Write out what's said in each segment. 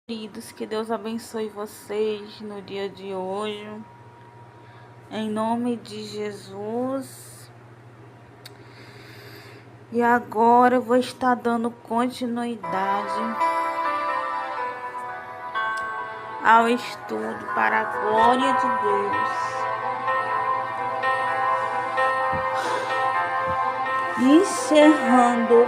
Queridos, que Deus abençoe vocês no dia de hoje, em nome de Jesus. E agora eu vou estar dando continuidade ao estudo para a glória de Deus, encerrando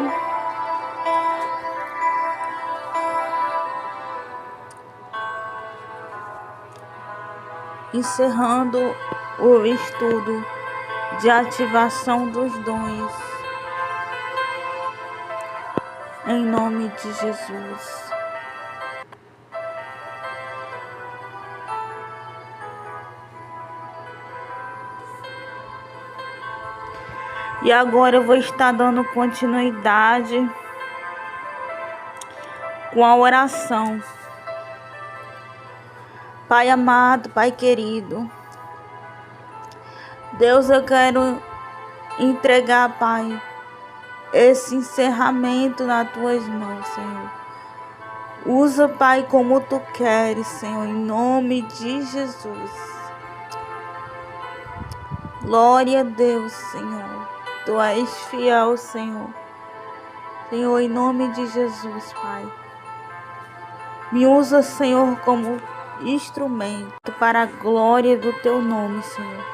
o estudo de ativação dos dons, em nome de Jesus. E agora eu vou estar dando continuidade com a oração. Pai amado, Pai querido, Deus, eu quero entregar, Pai, esse encerramento nas tuas mãos, Senhor. Usa, Pai, como tu queres, Senhor, em nome de Jesus. Glória a Deus, Senhor. Tu és fiel, Senhor. Senhor, em nome de Jesus, Pai. Me usa, Senhor, como instrumento para a glória do teu nome, Senhor.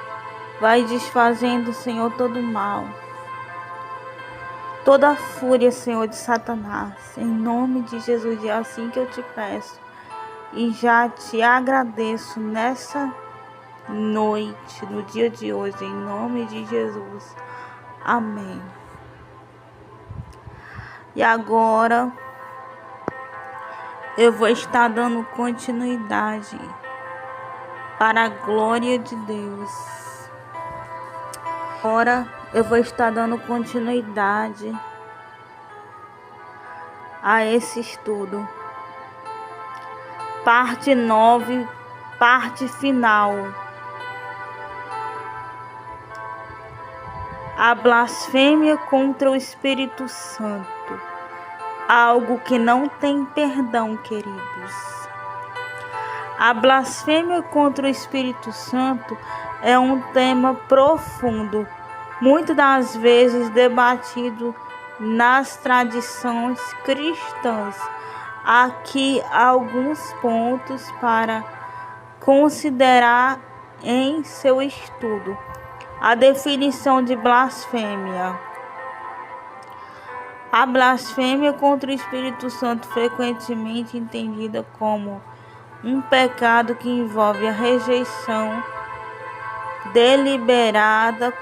Vai desfazendo, Senhor, todo mal, toda a fúria, Senhor, de Satanás, em nome de Jesus. É assim que eu te peço e já te agradeço nessa noite, no dia de hoje, em nome de Jesus. Amém. E agora eu vou estar dando continuidade para a glória de Deus. Agora eu vou estar dando continuidade a esse estudo. Parte 9, parte final. A blasfêmia contra o Espírito Santo. Algo que não tem perdão, queridos. A blasfêmia contra o Espírito Santo é um tema profundo, muitas das vezes debatido nas tradições cristãs. Aqui alguns pontos para considerar em seu estudo. A definição de blasfêmia. A blasfêmia contra o Espírito Santo, frequentemente entendida como um pecado que envolve a rejeição deliberada,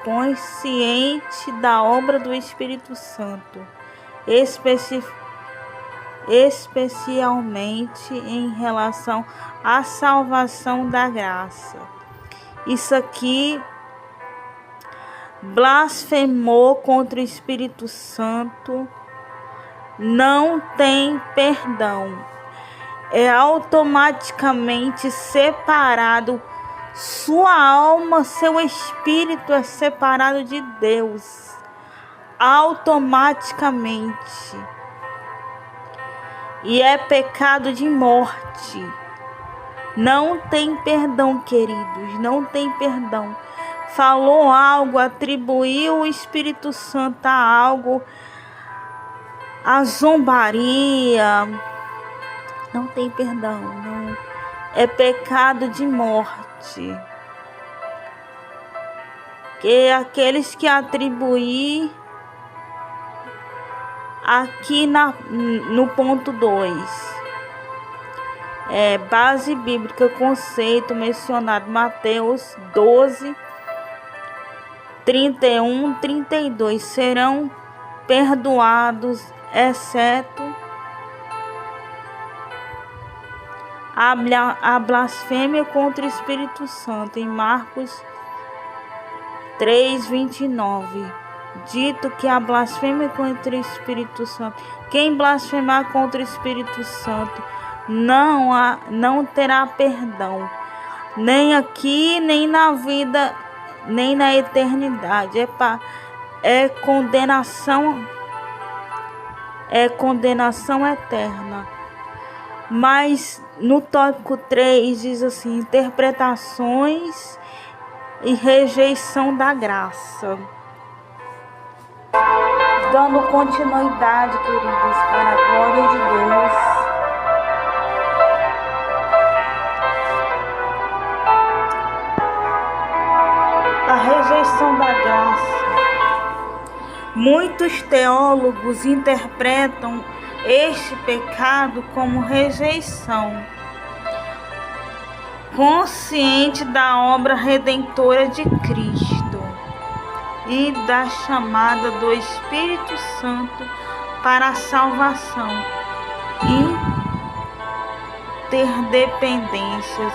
consciente da obra do Espírito Santo, especialmente em relação à salvação da graça. Isso aqui, blasfemou contra o Espírito Santo, não tem perdão. É automaticamente separado. Sua alma, seu espírito é separado de Deus. Automaticamente. E é pecado de morte. Não tem perdão, queridos. Não tem perdão. Falou algo, atribuiu o Espírito Santo a algo, a zombaria. Não tem perdão, não. É pecado de morte. Que aqueles que atribuir aqui no ponto 2, base bíblica, conceito mencionado Mateus 12, 31, 32, serão perdoados, exceto a blasfêmia contra o Espírito Santo, em Marcos 3, 29. Dito que a blasfêmia contra o Espírito Santo, quem blasfemar contra o Espírito Santo não terá perdão, nem aqui, nem na vida, nem na eternidade. É condenação eterna. Mas no tópico 3 diz assim: interpretações e rejeição da graça. Dando continuidade, queridos, para a glória de Deus. A rejeição da graça. Muitos teólogos interpretam este pecado como rejeição consciente da obra redentora de Cristo e da chamada do Espírito Santo para a salvação, interdependências.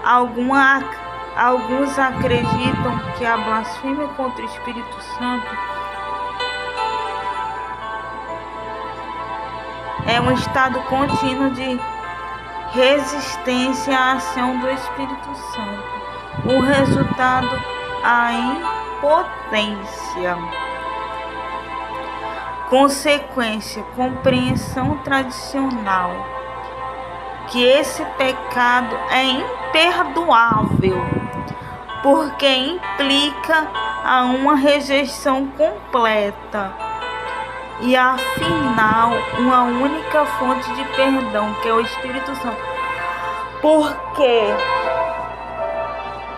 Alguns acreditam que a blasfêmia contra o Espírito Santo é um estado contínuo de resistência à ação do Espírito Santo. O resultado, a impotência. Consequência, compreensão tradicional que esse pecado é imperdoável, porque implica a uma rejeição completa e afinal uma única fonte de perdão, que é o Espírito Santo. Por quê?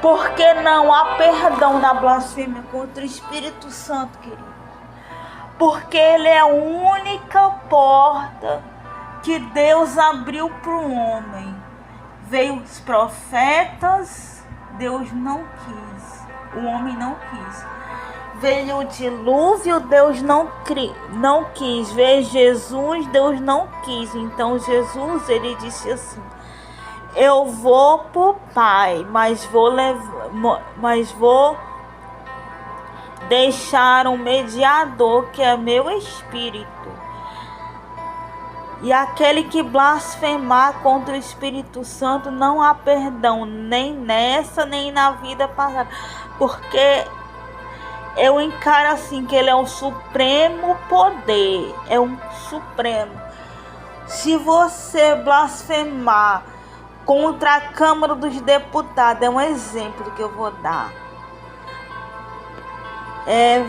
Porque não há perdão na blasfêmia contra o Espírito Santo, querido. Porque ele é a única porta que Deus abriu para o homem. Veio os profetas, Deus não quis, o homem não quis. Veio o dilúvio, Deus não quis. Veio Jesus, Deus não quis. Então Jesus, ele disse assim: eu vou para o Pai, mas vou deixar um mediador, que é meu Espírito. E aquele que blasfemar contra o Espírito Santo, não há perdão, nem nessa, nem na vida passada. Porque eu encaro assim, que ele é um supremo poder, é um supremo. Se você blasfemar contra a Câmara dos Deputados, é um exemplo que eu vou dar.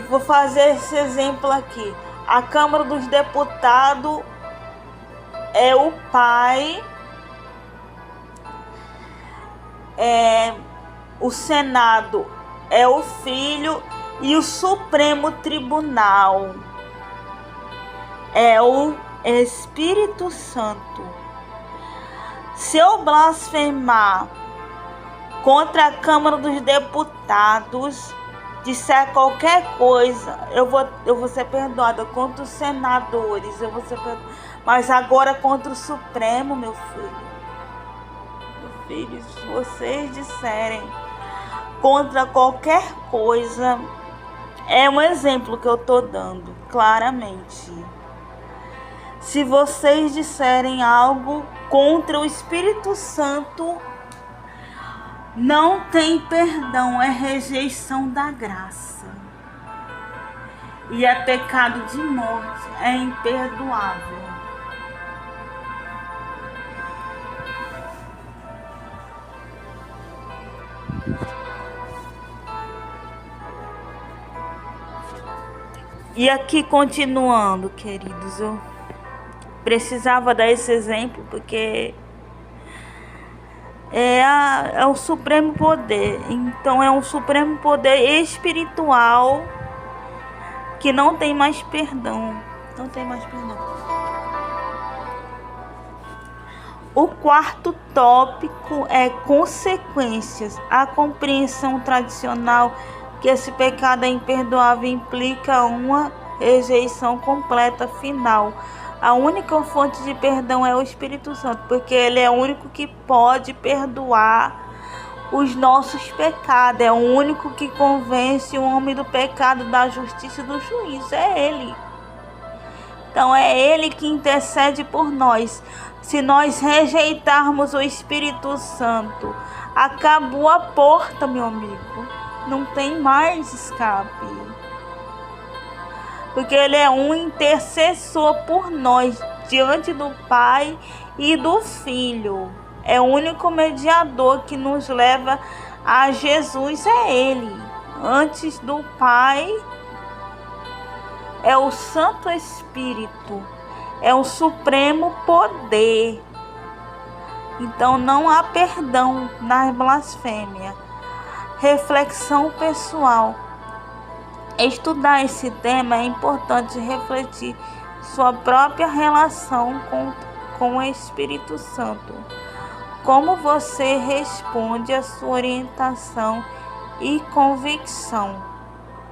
Vou fazer esse exemplo aqui. A Câmara dos Deputados é o Pai, o Senado é o Filho e o Supremo Tribunal é o Espírito Santo. Se eu blasfemar contra a Câmara dos Deputados, disser qualquer coisa, eu vou ser perdoada. Contra os senadores, eu vou ser perdoada. Mas agora contra o Supremo, meu filho, se vocês disserem contra qualquer coisa, é um exemplo que eu estou dando, claramente. Se vocês disserem algo contra o Espírito Santo, não tem perdão, é rejeição da graça. E é pecado de morte, é imperdoável. E aqui continuando, queridos, eu precisava dar esse exemplo porque é o supremo poder. Então é um supremo poder espiritual que não tem mais perdão. Não tem mais perdão. O quarto tópico é consequências. A compreensão tradicional que esse pecado é imperdoável implica uma rejeição completa final. A única fonte de perdão é o Espírito Santo, porque ele é o único que pode perdoar os nossos pecados. É o único que convence o homem do pecado, da justiça e do juízo. É ele. Então é ele que intercede por nós. Se nós rejeitarmos o Espírito Santo, acabou a porta, meu amigo. Não tem mais escape. Porque ele é um intercessor por nós diante do Pai e do Filho. É o único mediador que nos leva a Jesus, é Ele. Antes do Pai é o Santo Espírito, é o supremo poder. Então não há perdão na blasfêmia. Reflexão pessoal. Estudar esse tema é importante refletir sua própria relação com o Espírito Santo. Como você responde à sua orientação e convicção.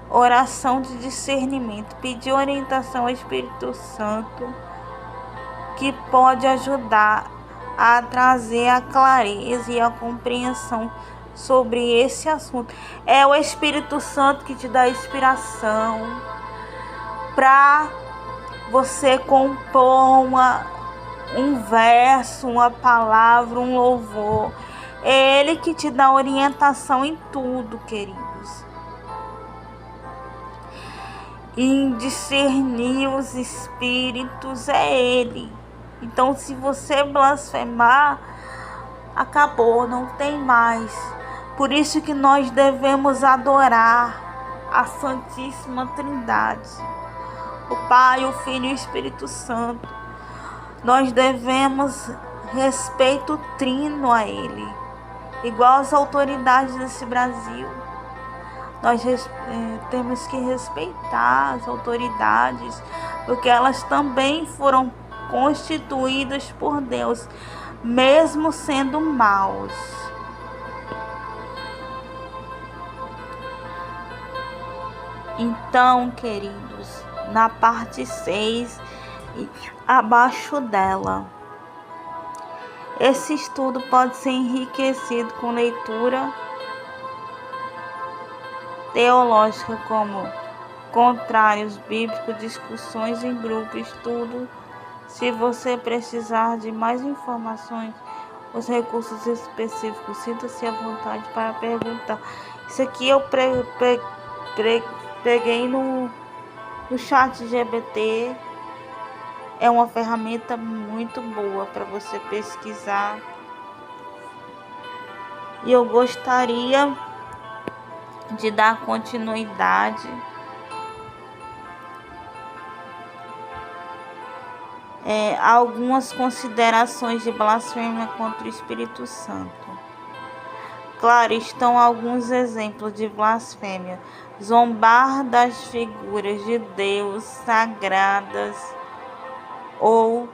Oração de discernimento. Pedir orientação ao Espírito Santo, que pode ajudar a trazer a clareza e a compreensão sobre esse assunto. É o Espírito Santo que te dá inspiração para você compor um verso, uma palavra, um louvor. É Ele que te dá orientação em tudo, queridos. Em discernir os espíritos é Ele. Então, se você blasfemar, acabou, não tem mais. Por isso que nós devemos adorar a Santíssima Trindade, o Pai, o Filho e o Espírito Santo. Nós devemos respeito trino a Ele, igual as autoridades desse Brasil. Nós temos que respeitar as autoridades, porque elas também foram constituídas por Deus, mesmo sendo maus. Então, queridos, na parte 6 e abaixo dela, esse estudo pode ser enriquecido com leitura teológica como contrários bíblicos, discussões em grupo, estudo. Se você precisar de mais informações, os recursos específicos, sinta-se à vontade para perguntar. Isso aqui eu peguei no chat GPT. É uma ferramenta muito boa para você pesquisar. E eu gostaria de dar continuidade a algumas considerações de blasfêmia contra o Espírito Santo. Claro, estão alguns exemplos de blasfêmia: zombar das figuras de Deus sagradas ou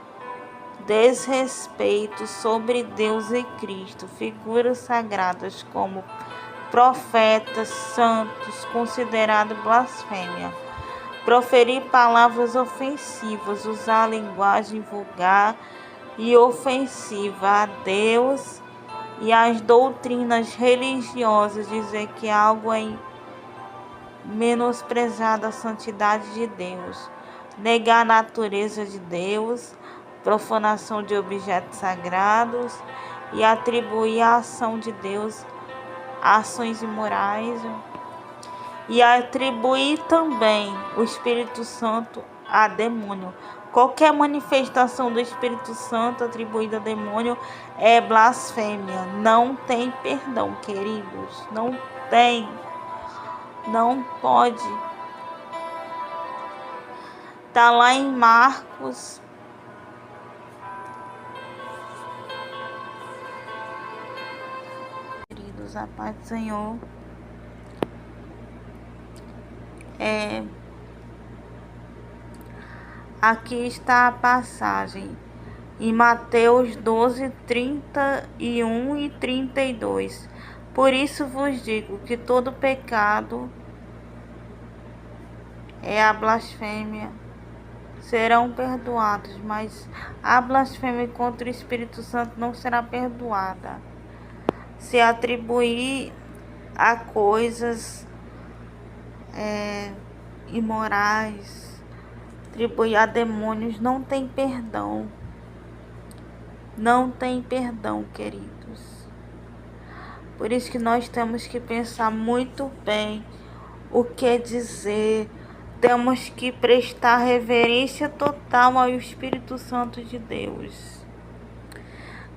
desrespeito sobre Deus e Cristo, figuras sagradas como profetas, santos, considerado blasfêmia. Proferir palavras ofensivas, usar linguagem vulgar e ofensiva a Deus e às doutrinas religiosas, dizer que algo é menosprezado a santidade de Deus, negar a natureza de Deus, profanação de objetos sagrados e atribuir a ação de Deus a ações imorais, e atribuir também o Espírito Santo a demônio. Qualquer manifestação do Espírito Santo atribuída a demônio é blasfêmia. Não tem perdão, queridos. Não tem. Não pode. Está lá em Marcos. Queridos, a paz do Senhor. Aqui está a passagem em Mateus 12, 31 e 32. Por isso vos digo que todo pecado é a blasfêmia serão perdoados, mas a blasfêmia contra o Espírito Santo não será perdoada. Se atribuir a coisas imorais, atribuir a demônios, não tem perdão. Não tem perdão, queridos. Por isso que nós temos que pensar muito bem o que dizer, temos que prestar reverência total ao Espírito Santo de Deus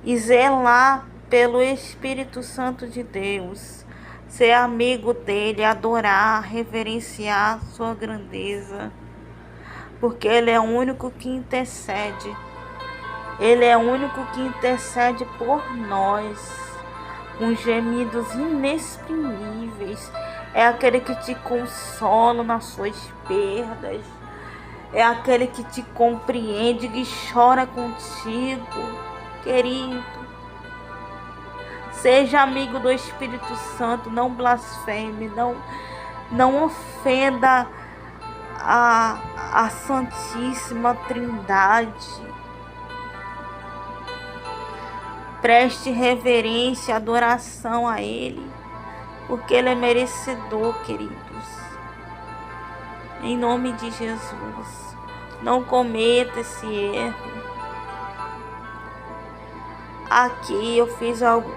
e zelar pelo Espírito Santo de Deus, ser amigo dele, adorar, reverenciar sua grandeza, porque ele é o único que intercede. Ele é o único que intercede por nós, com gemidos inexprimíveis. É aquele que te consola nas suas perdas. É aquele que te compreende, que chora contigo, querido. Seja amigo do Espírito Santo, não blasfeme, não ofenda a Santíssima Trindade. Preste reverência, adoração a Ele, porque Ele é merecedor, queridos. Em nome de Jesus, não cometa esse erro. Aqui eu fiz algo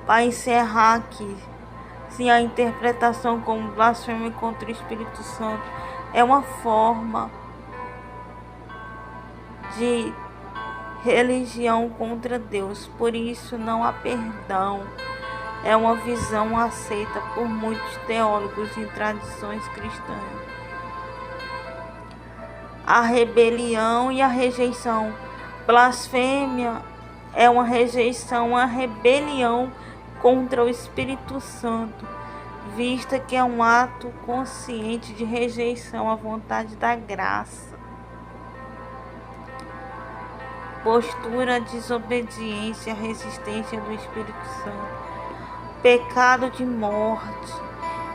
para encerrar aqui. Sim, a interpretação como blasfêmia contra o Espírito Santo é uma forma de religião contra Deus, por isso não há perdão. É uma visão aceita por muitos teólogos e tradições cristãs. A rebelião e a rejeição. Blasfêmia é uma rejeição, uma rebelião contra o Espírito Santo, vista que é um ato consciente de rejeição à vontade da graça. Postura, desobediência, resistência do Espírito Santo. Pecado de morte.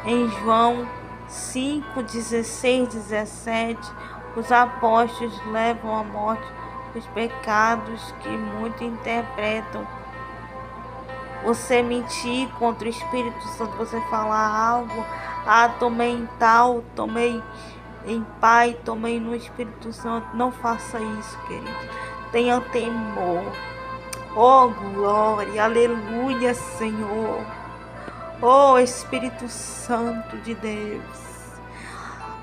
Em João 5, 16, 17, os apóstolos levam à morte os pecados que muitos interpretam. Você mentir contra o Espírito Santo, você falar algo, tomei em tal, tomei em Pai, tomei no Espírito Santo, não faça isso, querido. Tenha temor. Oh, glória, aleluia, Senhor. Oh, Espírito Santo de Deus.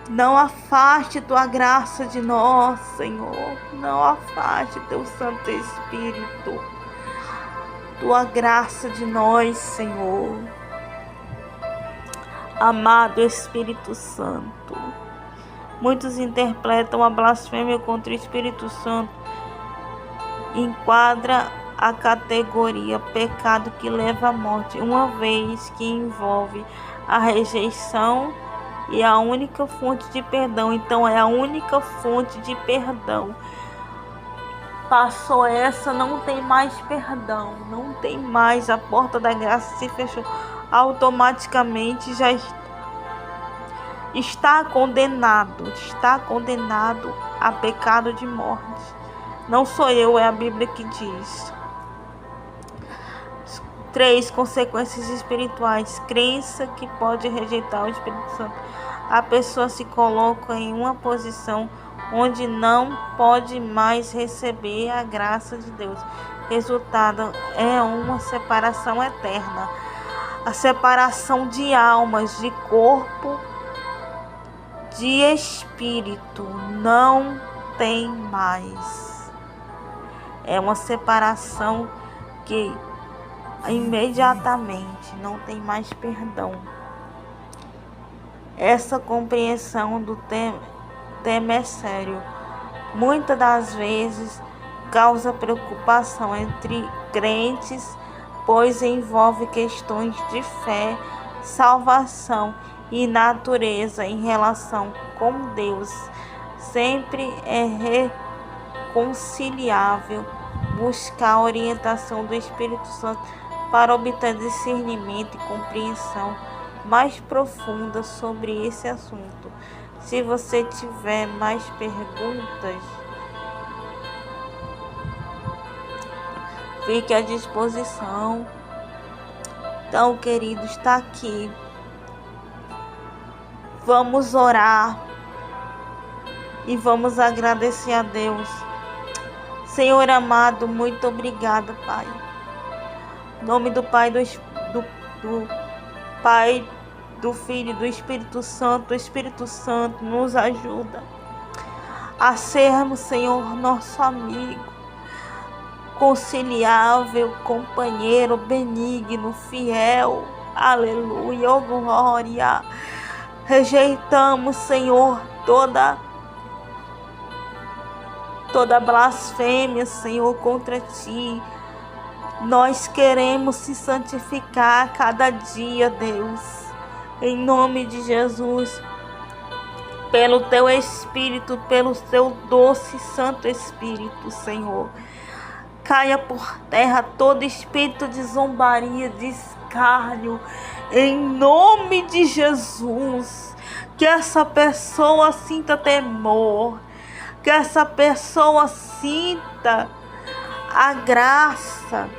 Não afaste tua graça de nós, Senhor. Não afaste teu Santo Espírito. Tua graça de nós, Senhor. Amado Espírito Santo. Muitos interpretam a blasfêmia contra o Espírito Santo. Enquadra a categoria pecado que leva à morte, uma vez que envolve a rejeição e a única fonte de perdão. Então é a única fonte de perdão. Passou essa, não tem mais perdão, não tem mais, a porta da graça se fechou. Automaticamente já está condenado a pecado de morte. Não sou eu, é a Bíblia que diz. 3. Consequências espirituais. Crença que pode rejeitar o Espírito Santo. A pessoa se coloca em uma posição onde não pode mais receber a graça de Deus. Resultado é uma separação eterna. A separação de almas, de corpo, de espírito. Não tem mais. É uma separação que imediatamente não tem mais perdão. Essa compreensão do tema é sério. Muitas das vezes causa preocupação entre crentes, pois envolve questões de fé, salvação e natureza em relação com Deus. Sempre é reconciliável buscar a orientação do Espírito Santo para obter discernimento e compreensão mais profunda sobre esse assunto. Se você tiver mais perguntas, fique à disposição. Então, querido, está aqui. Vamos orar e vamos agradecer a Deus. Senhor amado, muito obrigada, Pai. Em nome do Pai, do Pai, do Filho e do Espírito Santo. O Espírito Santo nos ajuda a sermos, Senhor, nosso amigo, conciliável, companheiro, benigno, fiel. Aleluia, oh glória. Rejeitamos, Senhor, toda blasfêmia, Senhor, contra Ti. Nós queremos se santificar a cada dia, Deus, em nome de Jesus, pelo Teu Espírito, pelo Teu doce Santo Espírito, Senhor. Caia por terra todo espírito de zombaria, de escárnio, em nome de Jesus. Que essa pessoa sinta temor, que essa pessoa sinta a graça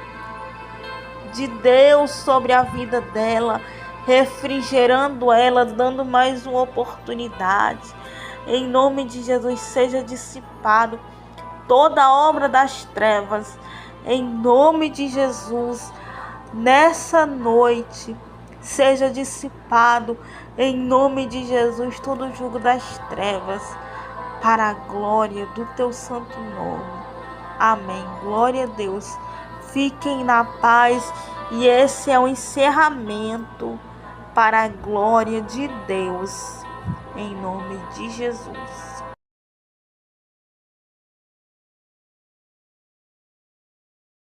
de Deus sobre a vida dela, refrigerando ela, dando mais uma oportunidade. Em nome de Jesus, seja dissipado toda obra das trevas. Em nome de Jesus, nessa noite, seja dissipado, em nome de Jesus, todo o jugo das trevas, para a glória do Teu santo nome. Amém. Glória a Deus. Fiquem na paz. E esse é o encerramento para a glória de Deus. Em nome de Jesus.